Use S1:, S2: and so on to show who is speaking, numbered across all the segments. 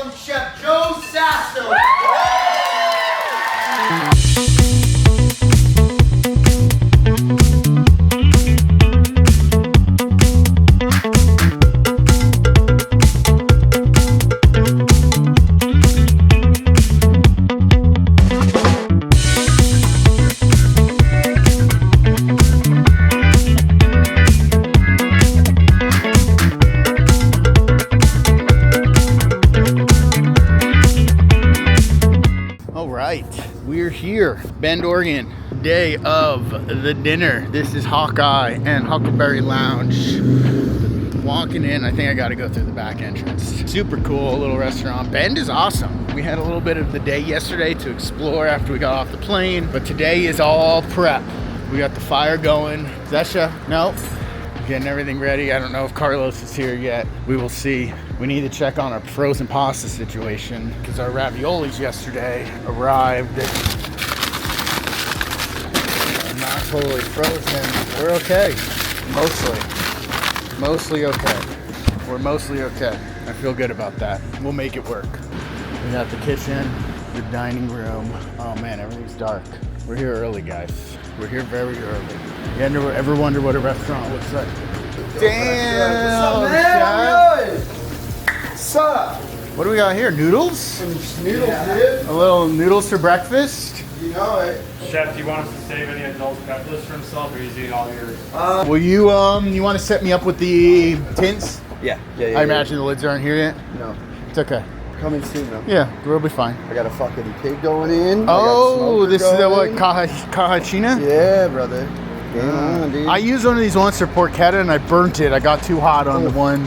S1: welcome Chef Joe Sasto.
S2: We're here, Bend, Oregon, day of the dinner. This is Hawkeye and Huckleberry Lounge. Walking in, I think I gotta go through the back entrance. Super cool little restaurant. Bend is awesome. We had a little bit of the day yesterday to explore after we got off the plane, but today is all prep. We got the fire going. Zesha? Nope. Getting everything ready. I don't know if Carlos is here yet. We will see. We need to check on our frozen pasta situation because our raviolis yesterday arrived. Not totally frozen. We're okay. Mostly okay. We're mostly okay. I feel good about that. We'll make it work. We got the kitchen, the dining room. Oh man, everything's dark. We're here early, guys. We're here very early. You ever wonder what a restaurant looks like? Damn!
S1: What's up, man? How you doing? What's up?
S2: What do we got here? Noodles?
S1: Some noodles, dude.
S2: A little noodles for breakfast?
S1: You know it.
S3: Chef, do you want us to save any adult pet list for himself, or is he all yours?
S2: Will you want to set me up with the tints?
S1: Yeah.
S2: I imagine the lids aren't here yet.
S1: No.
S2: It's okay.
S1: Coming soon, though.
S2: Yeah, we'll be fine.
S1: I got a fucking pig going in.
S2: Oh, this is the what? Cajachina?
S1: Yeah, brother. Game on, dude.
S2: I used one of these once for porchetta and I burnt it. I got too hot on the one.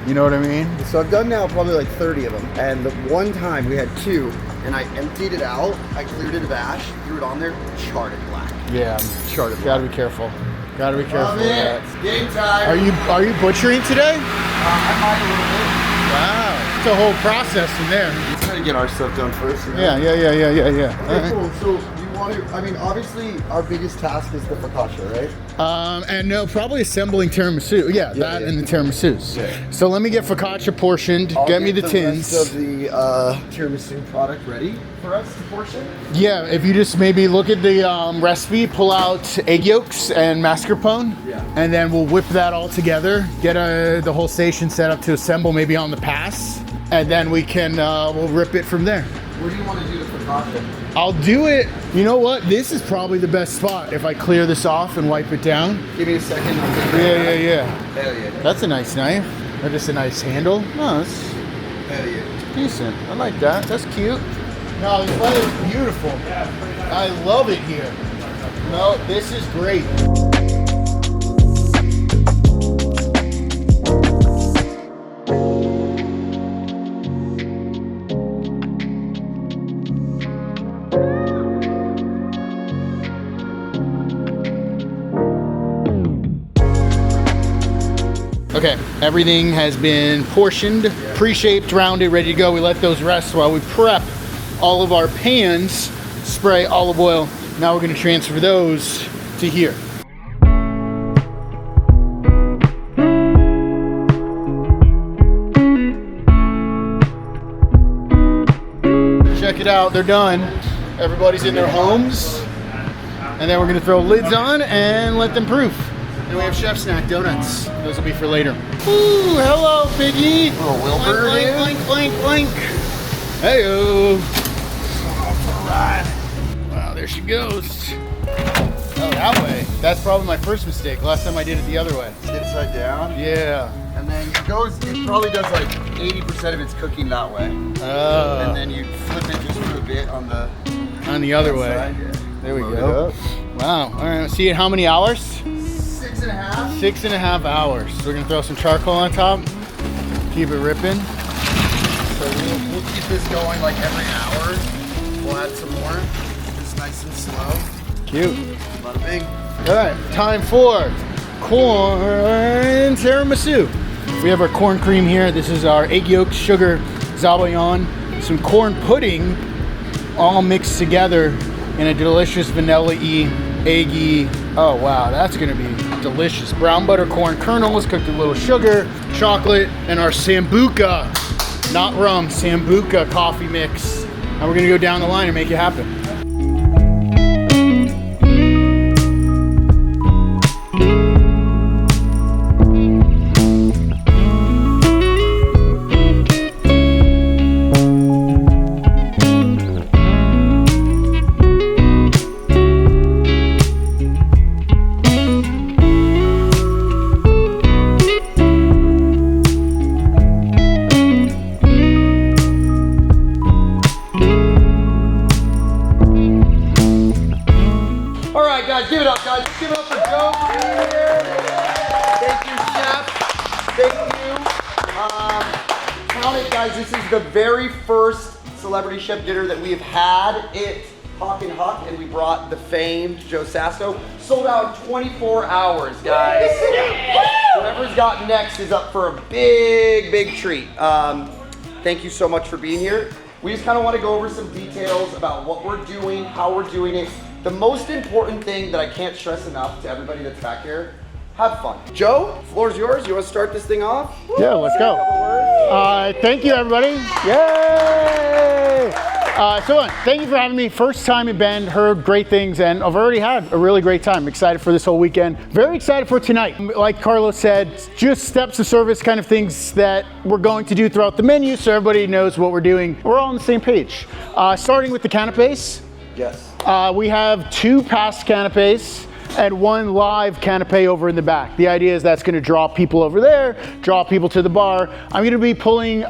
S2: You know what I mean?
S1: So I've done now probably like 30 of them. And the one time we had 2, and I emptied it out. I cleared it of ash, threw it on there, charred it black.
S2: Yeah,
S1: Charred it black.
S2: gotta be careful. Gotta be careful with that.
S1: Game time.
S2: Are you butchering today?
S1: I might a little bit.
S2: Wow, it's a whole process in there.
S1: Let's try to get our stuff done first. You know?
S2: Yeah.
S1: Okay,
S2: All right.
S1: cool. So you want to? I mean, obviously, our biggest task is the focaccia, right?
S2: And no, probably assembling tiramisu. Yeah, that and the tiramisus.
S1: Yeah.
S2: So let me get focaccia portioned. Get me the tins.
S1: Rest of the tiramisu product ready for us to portion.
S2: Yeah, if you just maybe look at the recipe, pull out egg yolks and mascarpone, and then we'll whip that all together. Get the whole station set up to assemble, maybe on the pass, and then we can we'll rip it from there.
S1: Where do you want to do the focaccia?
S2: I'll do it. You know what? This is probably the best spot if I clear this off and wipe it down.
S1: Give me a second.
S2: Yeah.
S1: Hell yeah.
S2: That's a nice knife. Or just a nice handle. No, it's
S1: Hell yeah.
S2: decent. I like that. That's cute. No, this weather's beautiful. I love it here. No, this is great. Okay, everything has been portioned, pre-shaped, rounded, ready to go. We let those rest while we prep all of our pans, spray olive oil. Now we're gonna transfer those to here. Check it out, they're done. Everybody's in their homes. And then we're gonna throw lids on and let them proof. And we have chef snack donuts. Those will be for later. Ooh, hello, piggy.
S1: Little Wilbur,
S2: Blink. Hey-o. Wow, there she goes. Oh, that way. That's probably my first mistake. Last time I did it the other way.
S1: Inside down.
S2: Yeah.
S1: And then it probably does like 80% of its cooking that way.
S2: Oh.
S1: And then you flip it just for a bit on the
S2: other way.
S1: side. Yeah.
S2: There we go. Wow. All right, see in how many hours?
S1: 6.5.
S2: 6.5 hours. So we're gonna throw some charcoal on top. Keep it ripping.
S1: So we'll keep this going like every hour. We'll add some more. It's nice and slow.
S2: Cute.
S1: Bada bing.
S2: All right, time for corn tiramisu. We have our corn cream here. This is our egg yolk, sugar, zabayon, some corn pudding, all mixed together in a delicious vanilla-y, eggy. Oh wow, that's gonna be delicious. Brown butter corn kernels cooked with a little sugar, chocolate, and our sambuca. not rum, Sambuca coffee mix. And we're gonna go down the line and make it happen.
S1: Give it up, guys. Give it up for Joe for being here. Thank you, Chef. Thank you. Count it, guys. This is the very first celebrity chef dinner that we have had at Hawkeye Huck, and we brought the famed Joe Sasto. Sold out in 24 hours, guys. Whoever's got next is up for a big, big treat. Thank you so much for being here. We just kind of want to go over some details about what we're doing, how we're doing it. The most important thing that I can't stress enough to everybody that's back here, have fun. Joe, floor's yours. You want to start this thing off?
S2: Yeah, let's go. Thank you, everybody. Yay! Thank you for having me. First time in Bend, heard great things, and I've already had a really great time. Excited for this whole weekend. Very excited for tonight. Like Carlos said, just steps of service kind of things that we're going to do throughout the menu so everybody knows what we're doing. We're all on the same page. Starting with the canapes.
S1: Yes.
S2: We have 2 past canapes and 1 live canapé over in the back. The idea is that's gonna draw people over there, draw people to the bar. I'm gonna be pulling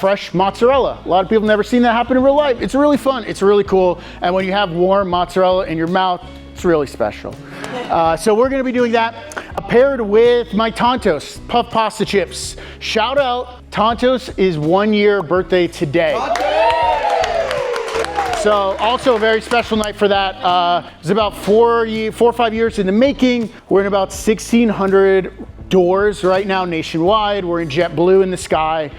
S2: fresh mozzarella. A lot of people have never seen that happen in real life. It's really fun, it's really cool. And when you have warm mozzarella in your mouth, it's really special. So we're gonna be doing that. Paired with my Tontos puff pasta chips. Shout out, Tontos is 1 year birthday today. So also a very special night for that. It's about 4 or 5 years in the making. We're in about 1,600 doors right now nationwide. We're in jet blue in the sky.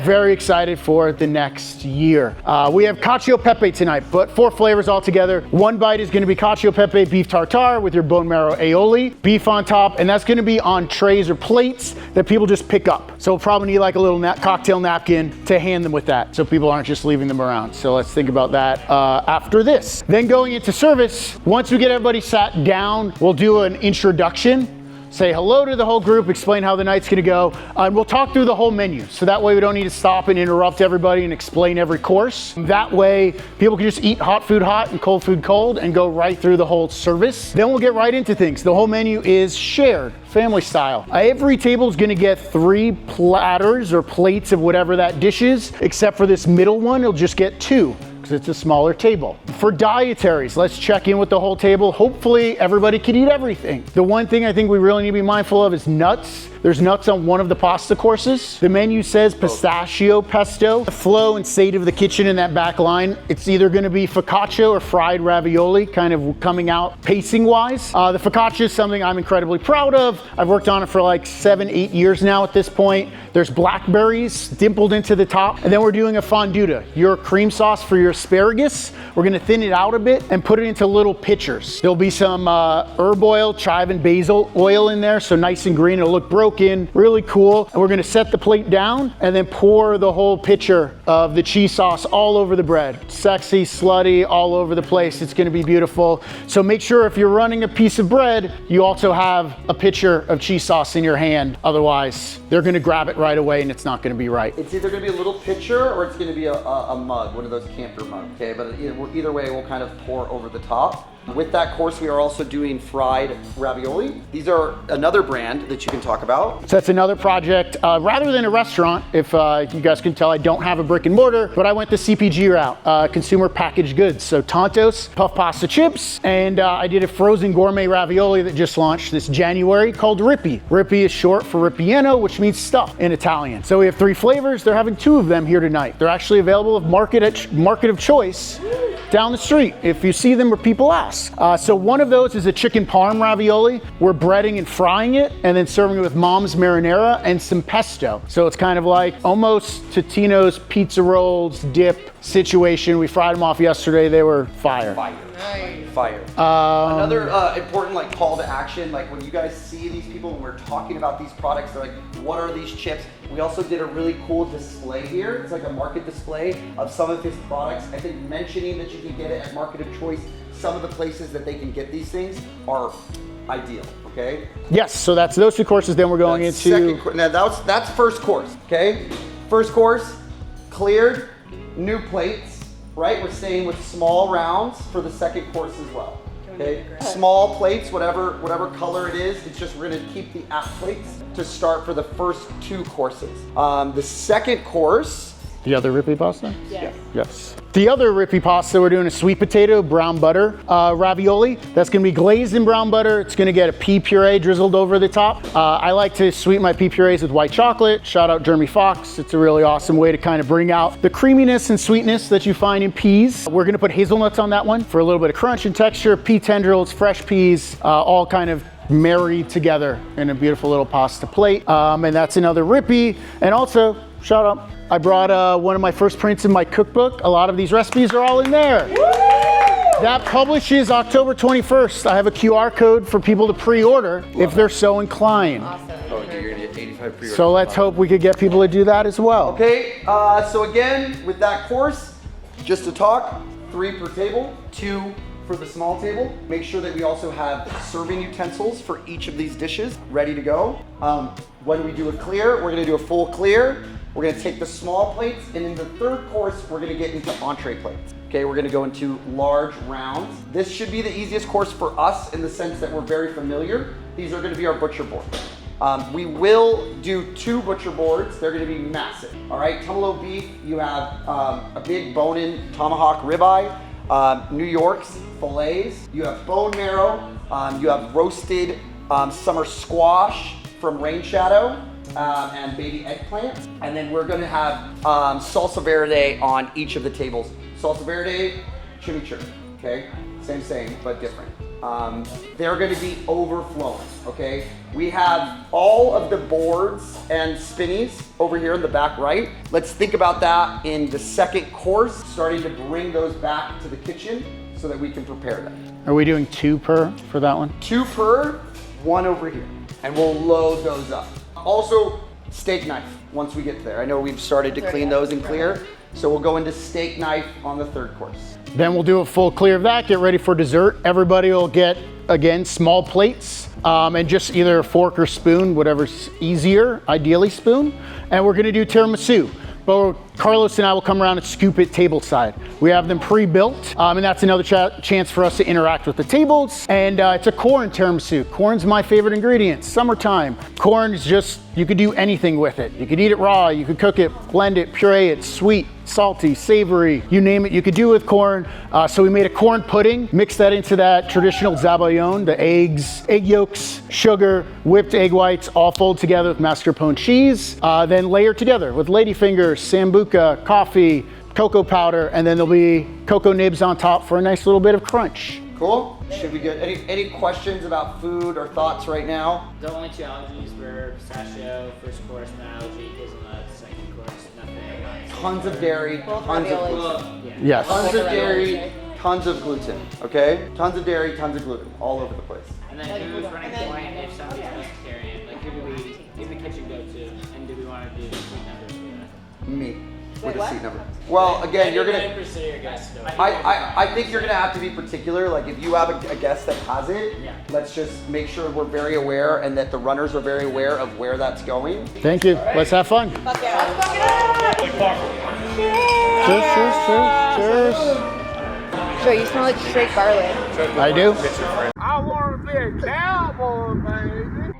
S2: Very excited for the next year. We have cacio e pepe tonight, but 4 flavors all together. One bite is gonna be cacio e pepe beef tartare with your bone marrow aioli, beef on top, and that's gonna be on trays or plates that people just pick up. So we'll probably need like a little cocktail napkin to hand them with that, so people aren't just leaving them around. So let's think about that after this. Then going into service, once we get everybody sat down, we'll do an introduction. Say hello to the whole group, explain how the night's gonna go, and we'll talk through the whole menu. So that way we don't need to stop and interrupt everybody and explain every course. That way people can just eat hot food hot and cold food cold and go right through the whole service. Then we'll get right into things. The whole menu is shared, family style. Every table is gonna get 3 platters or plates of whatever that dish is, except for this middle one, it'll just get 2. It's a smaller table. For dietaries, let's check in with the whole table. Hopefully everybody can eat everything. The one thing I think we really need to be mindful of is nuts. There's nuts on one of the pasta courses. The menu says pistachio pesto. The flow and state of the kitchen in that back line, it's either gonna be focaccia or fried ravioli, kind of coming out pacing wise. The focaccia is something I'm incredibly proud of. I've worked on it for like 7-8 years now at this point. There's blackberries dimpled into the top. And then we're doing a fonduta, your cream sauce for your asparagus. We're gonna thin it out a bit and put it into little pitchers. There'll be some herb oil, chive and basil oil in there, so nice and green. It'll look broken, really cool. And we're gonna set the plate down and then pour the whole pitcher of the cheese sauce all over the bread. Sexy, slutty, all over the place. It's gonna be beautiful. So make sure if you're running a piece of bread, you also have a pitcher of cheese sauce in your hand. Otherwise, they're gonna grab it right away and it's not gonna be right.
S1: It's either gonna be a little pitcher or it's gonna be a mug, one of those camper mugs, okay? But either way, we'll kind of pour over the top. With that course, we are also doing fried ravioli. These are another brand that you can talk about.
S2: So that's another project. Rather than a restaurant, if you guys can tell, I don't have a brick and mortar, but I went the CPG route, consumer packaged goods. So Tontos, puff pasta chips, and I did a frozen gourmet ravioli that just launched this January called Rippy. Rippy is short for Ripieno, which means stuff in Italian. So we have 3 flavors. They're having 2 of them here tonight. They're actually available at market of choice down the street if you see them or people ask. So one of those is a chicken parm ravioli. We're breading and frying it and then serving it with mom's marinara and some pesto. So it's kind of like almost Totino's pizza rolls dip situation. We fried them off yesterday. They were fire.
S1: Fire. Another important like call to action, like when you guys see these people, when we're talking about these products, they're like, what are these chips? We also did a really cool display here. It's like a market display of some of his products. I think mentioning that you can get it at Market of Choice, some of the places that they can get these things are ideal, okay?
S2: Yes, so that's those 2 courses. Then we're going into...
S1: That's first course, okay? First course, cleared, new plates. Right, we're staying with small rounds for the second course as well. Okay, small plates, whatever color it is. It's just we're gonna keep the app plates to start for the first 2 courses. The second course.
S2: The other rippy pasta?
S4: Yes.
S2: Yes. The other rippy pasta, we're doing a sweet potato brown butter ravioli. That's gonna be glazed in brown butter. It's gonna get a pea puree drizzled over the top. I like to sweeten my pea purees with white chocolate. Shout out Jeremy Fox. It's a really awesome way to kind of bring out the creaminess and sweetness that you find in peas. We're gonna put hazelnuts on that one for a little bit of crunch and texture, pea tendrils, fresh peas, all kind of married together in a beautiful little pasta plate. And that's another rippy. And also, shout out, I brought one of my first prints in my cookbook. A lot of these recipes are all in there. Woo! That publishes October 21st. I have a QR code for people to pre-order if they're so inclined.
S4: Awesome.
S1: Oh, you're gonna get 85 pre-orders.
S2: So let's hope we could get people to do that as well.
S1: Okay, so again, with that course, just to talk, 3 per table, 2 for the small table. Make sure that we also have serving utensils for each of these dishes ready to go. When we do a clear, we're gonna do a full clear. We're gonna take the small plates, and in the third course, we're gonna get into entree plates. Okay, we're gonna go into large rounds. This should be the easiest course for us in the sense that we're very familiar. These are gonna be our butcher boards. We will do 2 butcher boards. They're gonna be massive. All right, Tumalo beef, you have a big bone-in tomahawk ribeye, New York's fillets, you have bone marrow, you have roasted summer squash from Rain Shadow, and baby eggplant. And then we're gonna have salsa verde on each of the tables. Salsa verde, chimichurri, okay? Same, but different. They're gonna be overflowing, okay? We have all of the boards and spinnies over here in the back right. Let's think about that in the second course, starting to bring those back to the kitchen so that we can prepare them.
S2: Are we doing 2 per for that one?
S1: 2 per, 1 over here. And we'll load those up. Also, steak knife once we get there. I know we've started to clean those and clear, so we'll go into steak knife on the third course.
S2: Then we'll do a full clear of that, get ready for dessert. Everybody will get, again, small plates, and just either a fork or spoon, whatever's easier, ideally spoon. And we're gonna do tiramisu. But Carlos and I will come around and scoop it table side. We have them pre-built, and that's another chance for us to interact with the tables. And it's a corn tiramisu. Corn's my favorite ingredient, summertime. Corn is just, you could do anything with it. You could eat it raw, you could cook it, blend it, puree it, sweet, salty, savory, you name it, you could do it with corn. So we made a corn pudding, mixed that into that traditional zabayon, the eggs, egg yolks, sugar, whipped egg whites, all fold together with mascarpone cheese, then layer together with ladyfingers, sambuca, coffee, cocoa powder, and then there'll be cocoa nibs on top for a nice little bit of crunch.
S1: Cool? Should we get any questions about food or thoughts right now?
S5: The only 2 allergies were pistachio, first course, no allergy, hazelnut, second course, nothing.
S1: Tons of dairy, tons of gluten.
S5: Yeah.
S2: Yes.
S1: Tons of dairy, tons of gluten, okay? Tons of dairy, tons of gluten, all over the place.
S5: And then who's running point if somebody's pescatarian? Like who do we in the kitchen go to? And do we want to do seat numbers for that?
S1: Me, with a seat number. Well, again, you're gonna,
S5: 99% of your guests know.
S1: I think you're gonna have to be particular. Like if you have a guest that has it,
S5: Yeah.
S1: let's just make sure we're very aware and that the runners are very aware of where that's going.
S2: Thank you, let's have fun.
S4: Fuck yeah. Let's fuck it up.
S2: Cheers, cheers, cheers, cheers.
S4: Joe, you smell like straight garlic.
S2: I do.
S6: I want to be a cowboy, baby.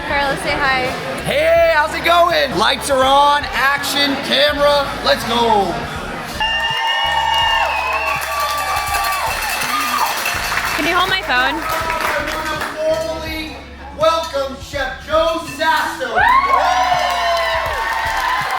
S4: Carlos, say hi.
S1: Hey, how's it going? Lights are on, action, camera, let's go.
S7: Can you hold my phone?
S1: welcome Chef Joe Sasto.